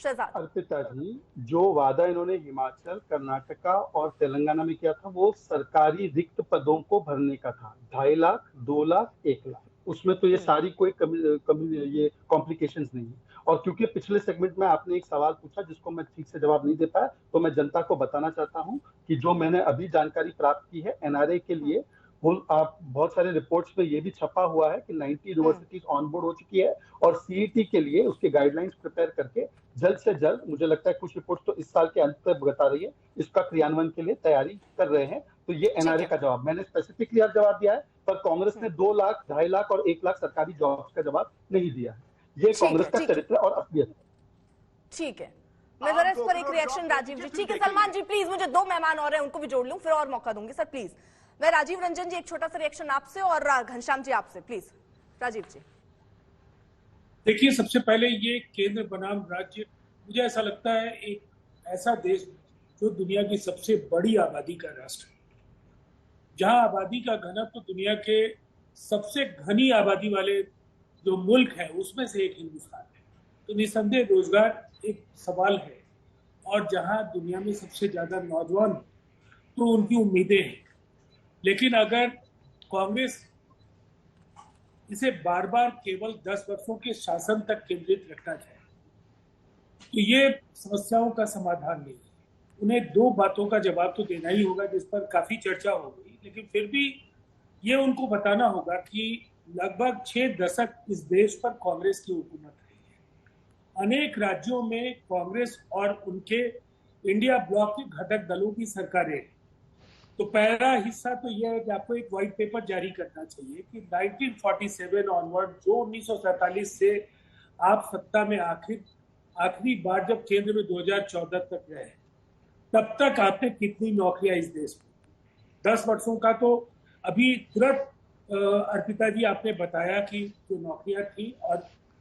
शहजाद। अर्पिता जी, जो वादा इन्होंने हिमाचल, कर्नाटका और तेलंगाना में किया था वो सरकारी रिक्त पदों को भरने का था। 2.5 लाख, 2 लाख, 1 लाख, उसमें तो ये सारी कोई कमी कमी ये कॉम्प्लिकेशंस नहीं है। और क्योंकि पिछले सेगमेंट में आपने एक सवाल पूछा जिसको मैं ठीक से जवाब नहीं दे पाया, तो मैं जनता को बताना चाहता हूँ कि जो मैंने अभी जानकारी प्राप्त की है एनआरए के लिए, वो आप बहुत सारे रिपोर्ट्स में ये भी छपा हुआ है कि 90 यूनिवर्सिटीज ऑन बोर्ड हो चुकी है और सीईटी के लिए उसके गाइडलाइंस प्रिपेयर करके जल्द से जल्द, मुझे लगता है कुछ रिपोर्ट तो इस साल के अंत तक बता रही है, इसका क्रियान्वयन के लिए तैयारी कर रहे हैं। तो ये ठीक एनआरए है। का जवाब मैंने स्पेसिफिकली आज जवाब दिया है, पर कांग्रेस ने 2 लाख, 2.5 लाख और 1 लाख सरकारी जॉब्स का जवाब नहीं दिया है। ये ठीक कांग्रेस है। का ठीक है। चरित्र और असलियत है। ठीक है, मैं जरा इस पर एक रिएक्शन राजीव जी। ठीक है सलमान जी प्लीज, मुझे 2 मेहमान और हैं उनको भी जोड़ लूं, फिर और मौका दूंगी सर प्लीज। मैं राजीव रंजन जी, एक छोटा सा रिएक्शन आपसे, और घनश्याम जी आपसे प्लीज। राजीव जी। देखिए, सबसे पहले ये केंद्र बनाम राज्य, मुझे ऐसा लगता है एक ऐसा देश जो दुनिया की सबसे बड़ी आबादी का राष्ट्र है, जहां आबादी का घनत्व तो दुनिया के सबसे घनी आबादी वाले जो मुल्क है उसमें से एक हिंदुस्तान है, तो निसंदेह रोजगार एक सवाल है। और जहां दुनिया में सबसे ज्यादा नौजवान तो उनकी उम्मीदें हैं। लेकिन अगर कांग्रेस इसे बार बार केवल 10 वर्षों के शासन तक केंद्रित रखना चाहे तो ये समस्याओं का समाधान नहीं है। उन्हें 2 बातों का जवाब तो देना ही होगा जिस पर काफी चर्चा हो गई, लेकिन फिर भी ये उनको बताना होगा कि लगभग 6 दशक इस देश पर कांग्रेस की हुकूमत रही है। अनेक राज्यों में कांग्रेस और उनके इंडिया ब्लॉक के घटक दलों की सरकारें, तो पहला हिस्सा तो यह है कि आपको एक व्हाइट पेपर जारी करना चाहिए कि 1947 ऑनवर्ड, जो 1947 से आप सत्ता में आखिरी बार जब केंद्र में 2014 तक रहे, तब तक आपने कितनी नौकरियां इस देश में, 10 वर्षों का तो अभी तुरंत अर्पिता जी आपने बताया कि जो नौकरियां थी, और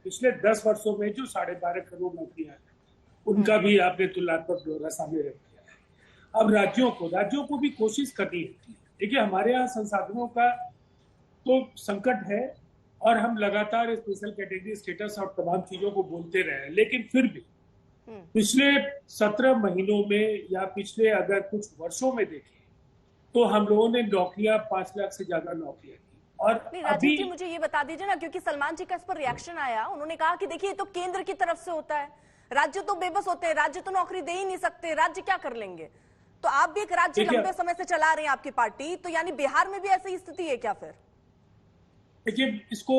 पिछले 10 वर्षों में जो 12.5 करोड़ नौकरियां हैं उनका भी आपने तुलनात्मक ब्यौरा सामने रख दिया है। अब राज्यों को भी कोशिश करनी है। देखिए, हमारे यहाँ संसाधनों का तो संकट है और हम लगातार स्पेशल कैटेगरी स्टेटस और तमाम चीजों को बोलते रहे, लेकिन फिर भी पिछले 17 महीनों में या पिछले अगर कुछ वर्षों में देखें तो हम लोगों ने नौकरियां 5 लाख से ज्यादा नौकरियां की। और नहीं राजीव जी, मुझे ये बता दीजिए ना, क्योंकि सलमान जी का इस पर रिएक्शन आया, उन्होंने कहा कि देखिए तो केंद्र की तरफ से होता है, राज्य तो बेबस होते हैं, राज्य तो नौकरी दे ही नहीं सकते, राज्य क्या कर लेंगे। तो आप भी एक राज्य लंबे समय से चला रहे हैं आपकी पार्टी, तो यानी बिहार में भी ऐसी स्थिति है क्या फिर? देखिए, इसको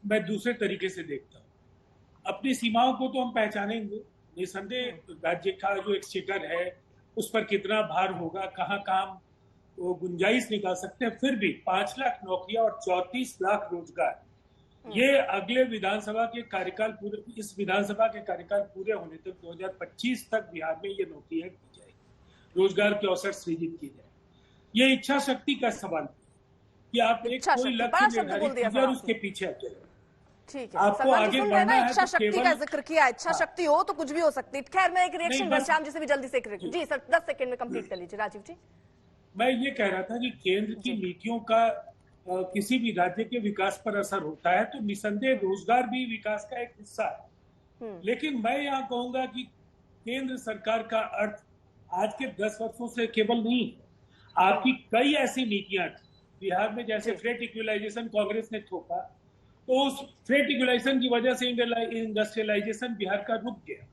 मैं दूसरे तरीके से देखता हूँ। अपनी सीमाओं को तो हम पहचानेंगे, निसंदेह राज्य का जो एक्सचेकर है उस पर कितना भार होगा, कहाँ कहाँ वो गुंजाइश निकाल सकते हैं, फिर भी 5 लाख नौकरियां और 34 लाख रोजगार, ये अगले विधानसभा के कार्यकाल पूरे, इस विधानसभा के कार्यकाल पूरे होने तक 2025 तक बिहार में ये नौकरियां की जाएगी, रोजगार के अवसर सृजित किए जाए। ये इच्छा शक्ति का सवाल है कि आप एक कोई लक्ष्य निर्धारित कीजिए और उसके पीछे चले। ठीक है, आपको आगे बढ़ना है इच्छा तो शक्ति का जिक्र किया, इच्छा शक्ति हो तो कुछ भी हो सकती है। खैर, मैं एक रिएक्शन घनश्याम जी से भी जल्दी से जी सर 10 सेकंड में कंप्लीट कर लीजिए। राजीव जी, मैं ये कह रहा था कि केंद्र की नीतियों का किसी भी राज्य के विकास पर असर होता है, तो निसंदेह रोजगार भी विकास का एक हिस्सा है। लेकिन मैं यहाँ कहूंगा कि केंद्र सरकार का अर्थ आज के 10 वर्षों से केवल नहीं है। आपकी कई ऐसी नीतियां थी बिहार में, जैसे फ्रेट इक्वलाइजेशन कांग्रेस ने थोपा, तो उस फ्रेट इक्वलाइजेशन की वजह से इंडस्ट्रियलाइजेशन बिहार का रुक गया।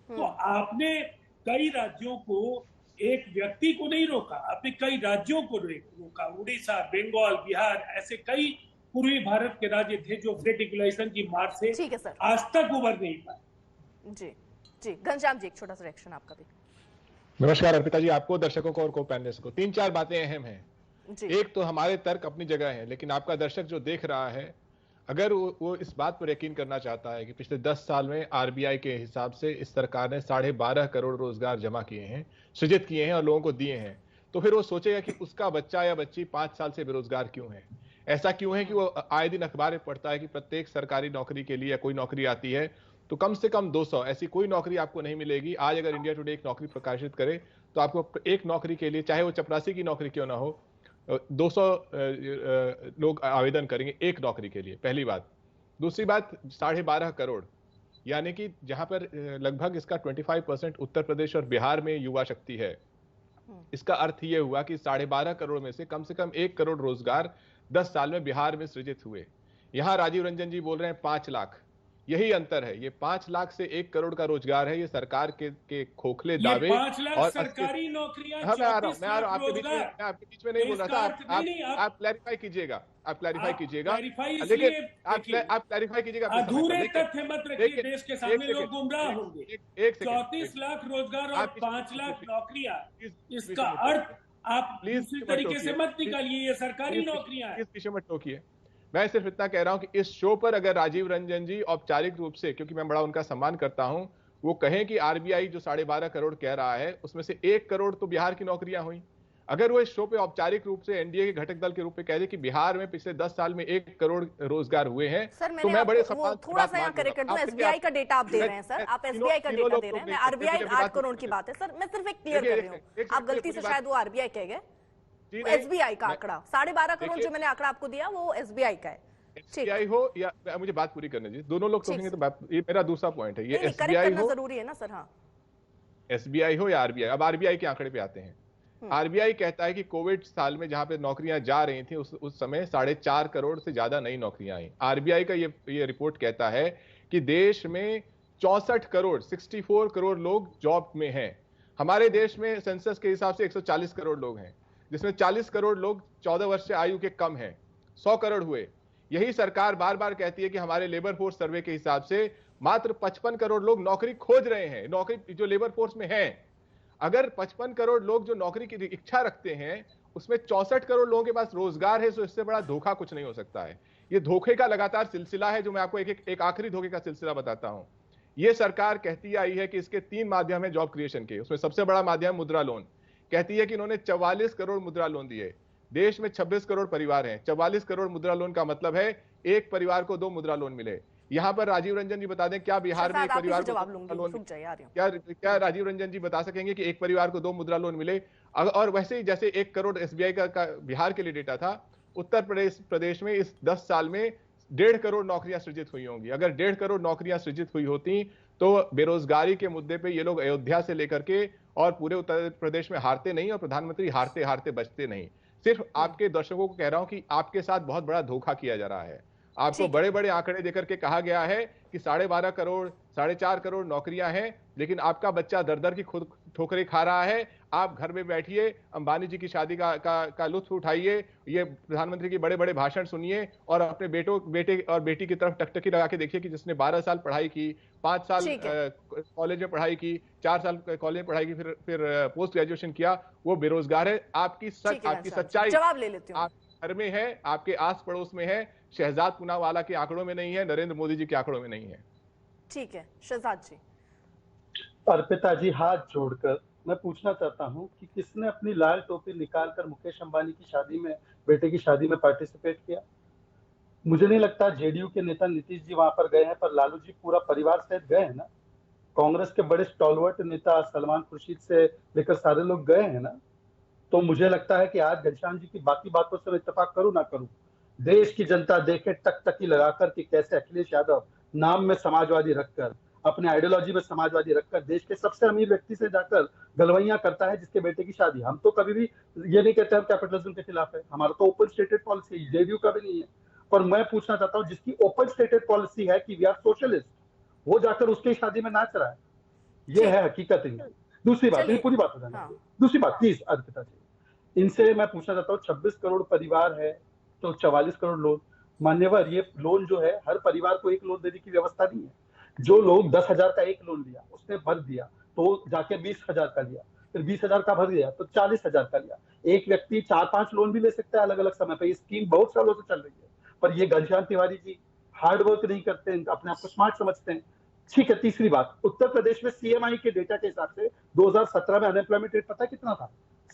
तो आपने कई राज्यों को, एक व्यक्ति को नहीं रोका, आपने कई राज्यों को रोका। उड़ीसा, बंगाल, बिहार, ऐसे कई पूर्वी भारत के राज्य थे जो फ्रेट इक्वलाइजेशन की मार से आज तक उबर नहीं पाए। जी जी, घनश्याम जी एक छोटा सा रिएक्शन आपका भी। नमस्कार अर्पिता जी, आपको, दर्शकों को और को पैनलिस्ट को। 3-4 बातें अहम हैं। एक तो हमारे तर्क अपनी जगह है, लेकिन आपका दर्शक जो देख रहा है, अगर वो इस बात पर यकीन करना चाहता है कि पिछले 10 साल में आरबीआई के हिसाब से इस सरकार ने 12.5 करोड़ रोजगार जमा किए हैं, सृजित किए हैं और लोगों को दिए हैं, तो फिर वो सोचेगा कि उसका बच्चा या बच्ची 5 साल से बेरोजगार क्यों है। ऐसा क्यों है कि वो आए दिन अखबार में पढ़ता है कि प्रत्येक सरकारी नौकरी के लिए कोई नौकरी आती है तो कम से कम 200, ऐसी कोई नौकरी आपको नहीं मिलेगी। आज अगर इंडिया टुडे एक नौकरी प्रकाशित करे तो आपको एक नौकरी के लिए, चाहे वो चपरासी की नौकरी क्यों ना हो, 200 लोग आवेदन करेंगे एक नौकरी के लिए, पहली बात। दूसरी बात, 12.5 करोड़, यानी कि जहां पर लगभग इसका 25% उत्तर प्रदेश और बिहार में युवा शक्ति है। इसका अर्थ यह हुआ कि 12.5 करोड़ में से कम 1 करोड़ रोजगार 10 साल में बिहार में सृजित हुए। यहां राजीव रंजन जी बोल रहे हैं 5 लाख, यही अंतर है। ये 5 लाख से 1 करोड़ का रोजगार है। ये सरकार के खोखले दावे। 5 लाख और सरकारी नौकरियां, मैं आ रहा हूं आपके बीच में नहीं बोल रहा था। आप क्लैरिफाई कीजिएगा, लेकिन आप क्लैरिफाई कीजिएगा। अधूरे तथ्य मत रखिए, देश के सामने लोग गुमराह होंगे। 34 लाख रोजगार और 5 लाख नौकरियां, इसका अर्थ आप दूसरी तरीके से मत निकालिए। ये सरकारी नौकरियां हैं। इस विषय में टोकिए। मैं सिर्फ इतना कह रहा हूं कि इस शो पर अगर राजीव रंजन जी औपचारिक रूप से, क्योंकि मैं बड़ा उनका सम्मान करता हूं, वो कहें कि आरबीआई जो 12.5 करोड़ कह रहा है उसमें से 1 करोड़ तो बिहार की नौकरियां हुई। अगर वो इस शो पे औपचारिक रूप से एनडीए के घटक दल के रूप में कह दे कि बिहार में पिछले 10 साल में 1 करोड़ रोजगार हुए हैं, तो मैं बड़े थोड़ा सा यहाँ करेक्ट कर दूं। एसबीआई का डेटा आप दे रहे हैं सर, आप एसबीआई का डेटा दे रहे हैं। मैं आरबीआई 8 करोड़ की बात है सर, मैं सिर्फ एक क्लियर कर रही हूँ। आप गलती से शायद वो आरबीआई कह गए, एसबीआई का आंकड़ा 12.5 करोड़ जो मैंने आंकड़ा आपको दिया वो एसबीआई का है। एसबीआई हो या मुझे बात पूरी करने दीजिए, दोनों लोग कहेंगे तो ये मेरा दूसरा पॉइंट है। ये एसबीआई हो, जरूरी है ना सर। हाँ, एसबीआई हो या आरबीआई। अब आरबीआई के आंकड़े पे आते हैं। आरबीआई कहता है कि कोविड साल में जहां पे नौकरियां जा रही थी उस समय 4.5 करोड़ से ज्यादा नई नौकरियां आई। आरबीआई का ये रिपोर्ट कहता है कि देश में 64 करोड़ लोग जॉब में हैं। हमारे देश में सेंसस के हिसाब से 140 करोड़ लोग हैं, जिसमें 40 करोड़ लोग 14 वर्ष से आयु के कम हैं। 100 करोड़ हुए। यही सरकार बार बार कहती है कि हमारे लेबर फोर्स सर्वे के हिसाब से मात्र 55 करोड़ लोग नौकरी खोज रहे हैं, नौकरी जो लेबर फोर्स में है। अगर 55 करोड़ लोग जो नौकरी की इच्छा रखते हैं उसमें 64 करोड़ लोगों के पास रोजगार है, तो इससे बड़ा धोखा कुछ नहीं हो सकता है। ये धोखे का लगातार सिलसिला है, जो मैं आपको एक आखिरी धोखे का सिलसिला बताता हूं। ये सरकार कहती आई है कि इसके 3 माध्यम है जॉब क्रिएशन के, उसमें सबसे बड़ा माध्यम मुद्रा लोन। कहती है कि इन्होंने 44 करोड़ मुद्रा लोन दिए। देश में 26 करोड़ परिवार हैं। 44 करोड़ मुद्रा लोन का मतलब है एक परिवार को 2 मुद्रा लोन मिले। यहां पर राजीव रंजन जी बता दें, क्या बिहार में एक परिवार को लोन, क्या राजीव रंजन जी बता सकेंगे कि एक परिवार को 2 मुद्रा लोन मिले? और वैसे ही जैसे 1 करोड़ एसबीआई का बिहार के लिए डेटा था, उत्तर प्रदेश में इस 10 साल में 1.5 करोड़ नौकरियां सृजित हुई होंगी। अगर 1.5 करोड़ नौकरियां सृजित हुई होती तो बेरोजगारी के मुद्दे पे ये लोग अयोध्या से लेकर के और पूरे उत्तर प्रदेश में हारते नहीं, और प्रधानमंत्री हारते हारते बचते नहीं। सिर्फ आपके दर्शकों को कह रहा हूं कि आपके साथ बहुत बड़ा धोखा किया जा रहा है। आपको बड़े बड़े आंकड़े देकर के कहा गया है कि 12.5 करोड़ 4.5 करोड़ नौकरियां हैं, लेकिन आपका बच्चा दर दर की खुद ठोकरें खा रहा है। आप घर में बैठिए, अंबानी जी की शादी का लुत्फ उठाइए, ये प्रधानमंत्री की बड़े बड़े भाषण सुनिए, और अपने बेटे और बेटी की तरफ टकटकी लगा के देखिए कि जिसने 12 साल पढ़ाई की, 5 साल कॉलेज में पढ़ाई की, 4 साल कॉलेज में पढ़ाई की, फिर पोस्ट ग्रेजुएशन किया, वो बेरोजगार है। आपकी सच्चाई जवाब ले लेती हूं। आप घर में है, आपके आस पड़ोस में है, शहजाद पूनावाला के आंकड़ों में नहीं है, नरेंद्र मोदी जी के आंकड़ों में नहीं है। ठीक है शहजाद जी। अर्पिता जी, हाथ जोड़कर मैं पूछना चाहता हूं कि किसने अपनी लाल टोपी निकालकर मुकेश अंबानी की शादी में, बेटे की शादी में पार्टिसिपेट किया? मुझे नहीं लगता जेडीयू के नेता नीतीश जी वहां पर गए हैं, पर लालू जी पूरा परिवार सहित गए हैं ना। कांग्रेस के बड़े स्टॉलवर्ट नेता सलमान खुर्शीद से लेकर सारे लोग गए हैं ना। तो मुझे लगता है कि आज घनश्याम जी की बाकी बातों से मैं इत्तेफाक करूं ना करूं, देश की जनता देखे टकटकी लगाकर कि कैसे अखिलेश यादव नाम में समाजवादी रखकर, अपने आइडियोलॉजी में समाजवादी रखकर देश के सबसे अमीर व्यक्ति से जाकर गलवैया करता है जिसके बेटे की शादी। हम तो कभी भी ये नहीं कहते हम कैपिटलिज्म के खिलाफ है, हमारा तो ओपन स्टेटेड पॉलिसी है, जेडीयू का भी नहीं है। पर मैं पूछना चाहता हूँ, जिसकी ओपन स्टेटेड पॉलिसी है कि वी आर सोशलिस्ट, वो जाकर उसकी शादी में नाच रहा है, ये है हकीकत। दूसरी बात, पूरी बात हो जाना, दूसरी बात प्लीज अर्पिता जी, इनसे मैं पूछना चाहता हूँ, 26 करोड़ परिवार है तो 44 करोड़ लोन। मान्यवर, ये लोन जो है हर परिवार को एक लोन देने की व्यवस्था नहीं है। जो लोग 10,000 का एक लोन लिया, उसने भर दिया तो जाके 20,000 का लिया, फिर 20,000 का भर दिया तो 40,000 का लिया। एक व्यक्ति 4-5 लोन भी ले सकता है अलग अलग समय पर। ये स्कीम बहुत सालों से चल रही है, पर ये घनश्याम तिवारी जी हार्ड वर्क नहीं करते हैं, अपने आप को स्मार्ट समझते हैं। ठीक है। तीसरी बात, उत्तर प्रदेश में सीएमआई के डेटा के हिसाब से 2017 में अनएम्प्लॉयमेंट रेट पता कितना था?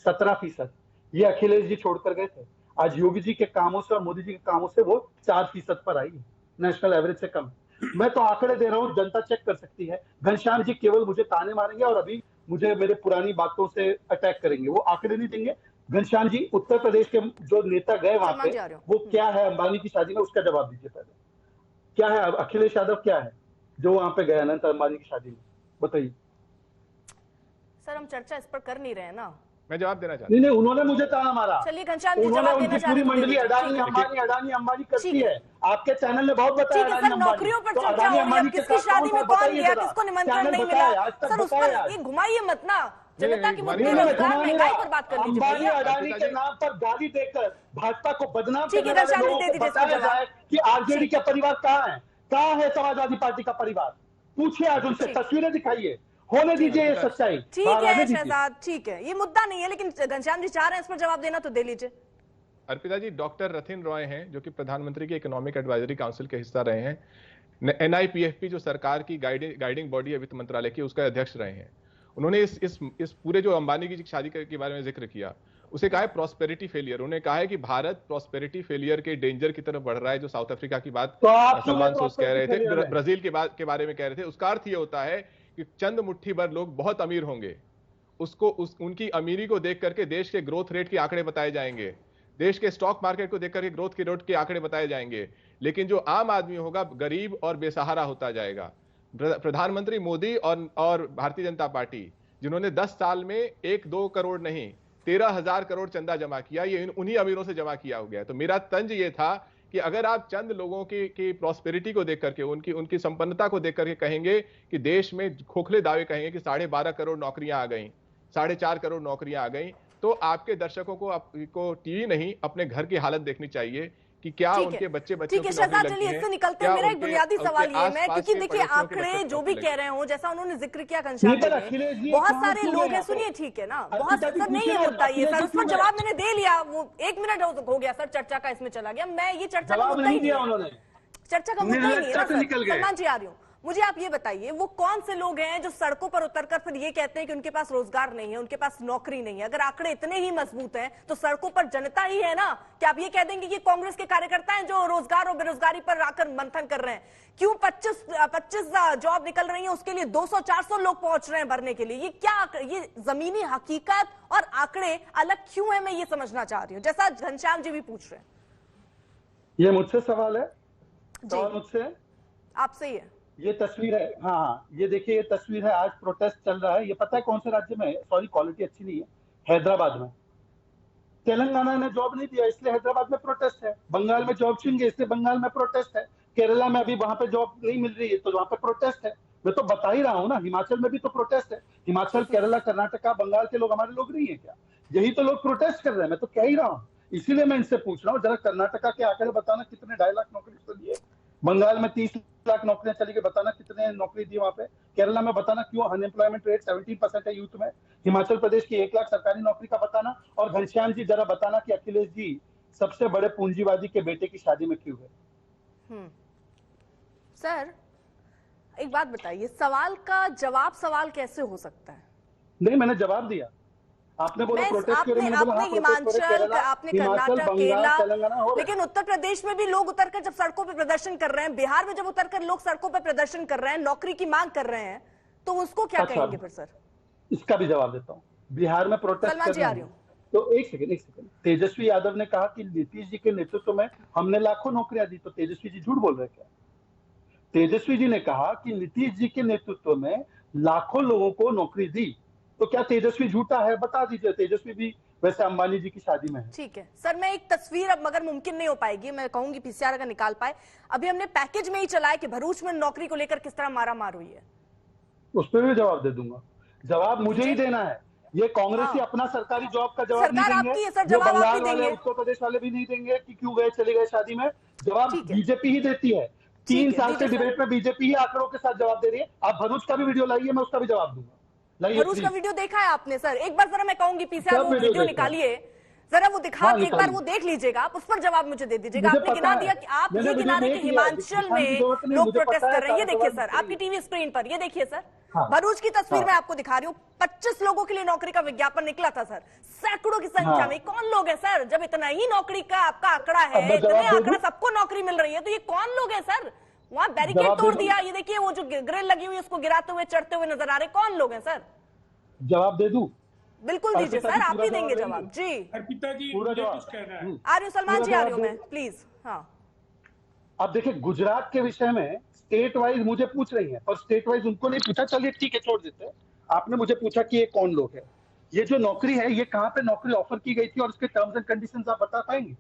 17%। ये अखिलेश जी छोड़कर गए थे। आज योगी जी के कामों से और मोदी जी के कामों से वो 4% पर आई है, नेशनल एवरेज से कम। मैं तो आंकड़े दे रहा हूँ, जनता चेक कर सकती है। घनश्याम जी केवल मुझे ताने मारेंगे और अभी मुझे मेरे पुरानी बातों से अटैक करेंगे, वो आंकड़े नहीं देंगे। घनश्याम जी, उत्तर प्रदेश के जो नेता गए वहां पे, वो क्या है अंबानी की शादी में, उसका जवाब दीजिए पहले। क्या है अखिलेश यादव, क्या है? जो वहां पे गया अनंत अंबानी की शादी में? बताइए सर। हम चर्चा इस पर कर नहीं रहे हैं ना। मैं जवाब देना चाहता नहीं नहीं, उन्होंने मुझे ताना मारा। चलिए घनश्याम जी उन्होंने जवाब उनकी देना चाह पूरी रहे हैं तो दे मंडली दीजिए। अडानी ठीक है। अंबानी अडानी अंबानी करती ठीक है। है। आपके चैनल ने बहुत बताया ठीक है अडानी सर, अंबानी। नौकरियों पर तो चर्चा अडानी हो रही है। अंबानी अब के किसकी साथ शादी कौन में था कौन बताइए गया, जरा। किसको निमंत्रण चैनल नहीं बताया, मिला, आज तक सर उस पर बताया। ये घुमाइए मत ना। जनता की घुमानी मुद्दे, नहीं, रोजगार, घुमा नहीं महंगाई रहा। पर बात कर लीजिए अंबानी भैया। अडानी के नाम पर गाली देकर भाजपा को बदनाम ठीक करने है वाले घनश्याम जी, लोगों दे को दीजिए इस पर बताया जवाब। जाए कि आरजेडी का परिवार कहाँ है, कहाँ है समाजवादी पार्टी का परिवार। पूछिए आज उनसे, ठीक। तस्वीरें दिखाइए, होने दीजिए ये सच्चाई, ठीक बाहर आने है दीजिए। शहजाद, ठीक है, ये मुद्दा नहीं है, लेकिन घनश्याम जी चाह रहे हैं इस पर जवाब देना तो दे लीजिए। अर्पिता जी, डॉक्टर रथिन रॉय हैं जो कि प्रधानमंत्री की इकोनॉमिक एडवाइजरी काउंसिल के हिस्सा रहे हैं। एनआईपीएफपी जो सरकार की गाइडिंग बॉडी है वित्त मंत्रालय की, उसका अध्यक्ष रहे हैं। उन्होंने इस पूरे जो अंबानी की शादी के बारे में जिक्र किया, उसे कहा है प्रॉस्पेरिटी फेलियर। उन्होंने कहा है कि भारत प्रॉस्पेरिटी फेलियर के डेंजर की तरफ बढ़ रहा है। जो साउथ अफ्रीका की बात तो आप सलमान सोस कह रहे थे, prosperity ब्राजील के बारे में कह रहे थे, उसका अर्थ यह होता है कि चंद मुट्ठी भर लोग बहुत अमीर होंगे, उनकी अमीरी को देख करके देश के ग्रोथ रेट के आंकड़े बताए जाएंगे, देश के स्टॉक मार्केट को देख करके ग्रोथ के रेट के आंकड़े बताए जाएंगे, लेकिन जो आम आदमी होगा गरीब और बेसहारा होता जाएगा। प्रधानमंत्री मोदी और भारतीय जनता पार्टी, जिन्होंने 10 साल में 1-2 करोड़ नहीं 13,000 करोड़ चंदा जमा किया, ये उन्हीं अमीरों से जमा किया हो गया है। तो मेरा तंज ये था कि अगर आप चंद लोगों की प्रॉस्पेरिटी को देख करके, उनकी संपन्नता को देख करके कहेंगे कि देश में खोखले दावे कहेंगे कि 12.5 करोड़ नौकरियां आ गई, 4.5 करोड़ नौकरियां आ गई, तो आपके दर्शकों को टीवी नहीं अपने घर की हालत देखनी चाहिए कि क्या उनके बच्चे ठीक है शहजाद, चलिए इससे निकलते हैं मेरा एक बुनियादी सवाल ये है, क्योंकि देखिए आंकड़े जो भी कह रहे हो, जैसा उन्होंने जिक्र किया घनश्याम जी ने, बहुत सारे लोग हैं, सुनिए ठीक है ना, बहुत सर नहीं है मुद्दा ये सर, उस पर जवाब मैंने दे लिया, वो 1 मिनट हो गया सर, चर्चा का इसमें चला गया, मैं ये चर्चा का मुद्दा ही नहीं है, चर्चा का मुद्दा ही नहीं है ना सर। सलमान जी आ रही हूँ, मुझे आप ये बताइए वो कौन से लोग हैं जो सड़कों पर उतरकर फिर ये कहते हैं कि उनके पास रोजगार नहीं है, उनके पास नौकरी नहीं है। अगर आंकड़े इतने ही मजबूत हैं तो सड़कों पर जनता ही है ना। क्या आप ये कह देंगे कि कांग्रेस के कार्यकर्ता हैं जो रोजगार और बेरोजगारी पर आकर मंथन कर रहे हैं? क्यों 25 जॉब निकल रही है उसके लिए 200-400 लोग पहुंच रहे हैं भरने के लिए? ये क्या, ये जमीनी हकीकत और आंकड़े अलग क्यों है, मैं ये समझना चाह रही हूँ, जैसा घनश्याम जी भी पूछ रहे हैं। ये मुझसे सवाल है, सवाल मुझसे आपसे ही है। ये तस्वीर है, हाँ ये देखिए, ये तस्वीर है, आज प्रोटेस्ट चल रहा है। ये पता है कौन से राज्य में है? सॉरी क्वालिटी अच्छी नहीं है, हैदराबाद में। तेलंगाना ने जॉब नहीं दिया इसलिए हैदराबाद में प्रोटेस्ट है। बंगाल में जॉब छीन गए इसलिए बंगाल में प्रोटेस्ट है। केरला में अभी वहां पे जॉब नहीं मिल रही है तो वहां पे प्रोटेस्ट है। मैं तो बता ही रहा हूँ ना, हिमाचल में भी तो प्रोटेस्ट है। हिमाचल, केरला, कर्नाटका, बंगाल के लोग हमारे लोग नहीं है क्या? यही तो लोग प्रोटेस्ट कर रहे हैं, मैं तो कह ही रहा हूँ। इसीलिए मैं इनसे पूछ रहा हूँ, जरा कर्नाटका के आंकड़े बताना, कितने 2.5 लाख नौकरी तो दिए, बंगाल में 30 लाख नौकरियां चली गई, बताना कितने नौकरी दी वहां पे, केरला में बताना क्यों अनएम्प्लॉयमेंट रेट 17% है यूथ में, हिमाचल प्रदेश की 1 लाख सरकारी नौकरी का बताना, और घनश्याम जी जरा बताना कि अखिलेश जी सबसे बड़े पूंजीवादी के बेटे की शादी में क्यों है। सर एक बात बताइए, सवाल का जवाब सवाल कैसे हो सकता है? नहीं, मैंने जवाब दिया। आपने बोला प्रोटेस्ट आपने हिमाचल, आपने कर्नाटक, केरला, लेकिन उत्तर प्रदेश में भी लोग उतरकर जब सड़कों पर प्रदर्शन कर रहे हैं, बिहार में जब उतरकर लोग सड़कों पर प्रदर्शन कर रहे हैं, नौकरी की मांग कर रहे हैं, तो उसको क्या कहेंगे फिर सर? इसका भी जवाब देता हूँ। बिहार में प्रोटेस्ट कर रहे हैं तो एक सेकंड, तेजस्वी यादव ने कहा कि नीतीश जी के नेतृत्व में हमने लाखों नौकरियां दी, तो तेजस्वी जी झूठ बोल रहे क्या? तेजस्वी जी ने कहा कि नीतीश जी के नेतृत्व में लाखों लोगों को नौकरी दी, तो क्या तेजस्वी झूठा है? बता दीजिए। तेजस्वी भी वैसे अंबानी जी की शादी में है। ठीक है सर, मैं एक तस्वीर, अब मगर मुमकिन नहीं हो पाएगी, मैं कहूंगी पीसीआर अगर निकाल पाए, अभी हमने पैकेज में ही चलाया कि भरूच में नौकरी को लेकर किस तरह मारा मार हुई है, उस पर भी जवाब दे दूंगा। जवाब मुझे ही देना है, ये कांग्रेस ही अपना सरकारी जॉब का जवाब नहीं देंगे, आपकी है सर, जवाब आप ही देंगे, उत्तर प्रदेश वाले भी नहीं देंगे कि क्यों गए चले गए शादी में। जवाब बीजेपी ही देती है। 3 साल से डिबेट में बीजेपी ही आंकड़ों के साथ जवाब दे रही है। आप भरूच का भी वीडियो लाइए, मैं उसका भी जवाब दूंगा। भरूच का वीडियो देखा है आपने सर? एक बार जरा मैं कहूंगी पीसीआर वो वीडियो निकालिए, जरा वो दिखा के एक बार वो देख लीजिएगा, आप उस पर जवाब मुझे दे दीजिएगा। आपने गिना दिया कि आप ये गिना रहे कि हिमाचल में लोग प्रोटेस्ट कर रहे हैं, ये देखिए सर आपकी टीवी स्क्रीन पर, ये देखिए सर भरूच की तस्वीर मैं आपको दिखा रही हूँ। 25 लोगों के लिए नौकरी का विज्ञापन निकला था सर, सैकड़ों की संख्या में। कौन लोग है सर? जब इतना ही नौकरी का आपका आंकड़ा है, इतने आंकड़ा सबको नौकरी मिल रही है, तो ये कौन लोग है सर? वहां बैरिकेड तोड़ दिया, ये देखिए वो जो ग्रिल लगी हुई है उसको गिराते हुए चढ़ते हुए नजर आ रहे, कौन लोग हैं सर? जवाब दे दूं? बिल्कुल दीजिए सर, आप ही देंगे जवाब। जी अर्पिता जी, पूरा मुझे कुछ कहना है। आ रही हूँ, सलमान जी आ रही हूँ मैं, प्लीज। हाँ अब देखिए, गुजरात के विषय में स्टेट वाइज मुझे पूछ रही है, और स्टेट वाइज उनको नहीं पूछा। चलिए ठीक है, छोड़ देते हैं। आपने मुझे पूछा कि ये कौन लोग है, ये जो नौकरी है ये कहां पे नौकरी ऑफर की गई थी और उसके टर्म्स एंड कंडीशंस आप बता पाएंगे?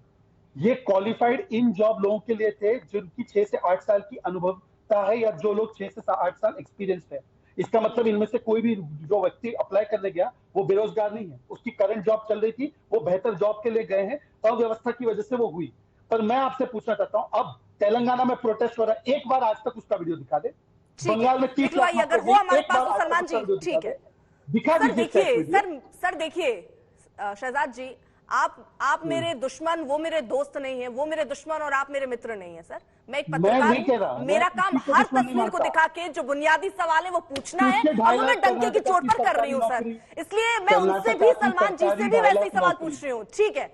ये क्वालिफाइड इन जॉब लोगों के लिए थे जिनकी 6 से 8 साल की अनुभवता है, या जो लोग 6 से 8 साल एक्सपीरियंस है। इसका मतलब इनमें से कोई भी जो व्यक्ति अप्लाई करने गया वो बेरोजगार नहीं है, उसकी करंट जॉब चल रही थी, वो बेहतर जॉब के लिए गए हैं, अव्यवस्था की वजह से वो हुई। पर मैं आपसे पूछना चाहता हूं, अब तेलंगाना में प्रोटेस्ट हो रहा है, एक बार आज तक उसका वीडियो दिखा दे। बंगाल में 30 लाख अगर वो हमारे पास तो सलमान जी ठीक है, दिखा सर दीजिए। देखिए सर देखिए शहजाद जी, आप मेरे दुश्मन, वो मेरे दोस्त नहीं है, वो मेरे दुश्मन और आप मेरे मित्र नहीं है सर। मैं एक पत्रकार हूं, मेरा काम हर तस्वीर को दिखा के जो बुनियादी सवाल है वो पूछना है, और वो मैं डंके की चोट पर कर रही हूँ सर। इसलिए मैं उनसे भी, सलमान जी से भी वैसे ही सवाल पूछ रही हूँ। ठीक है,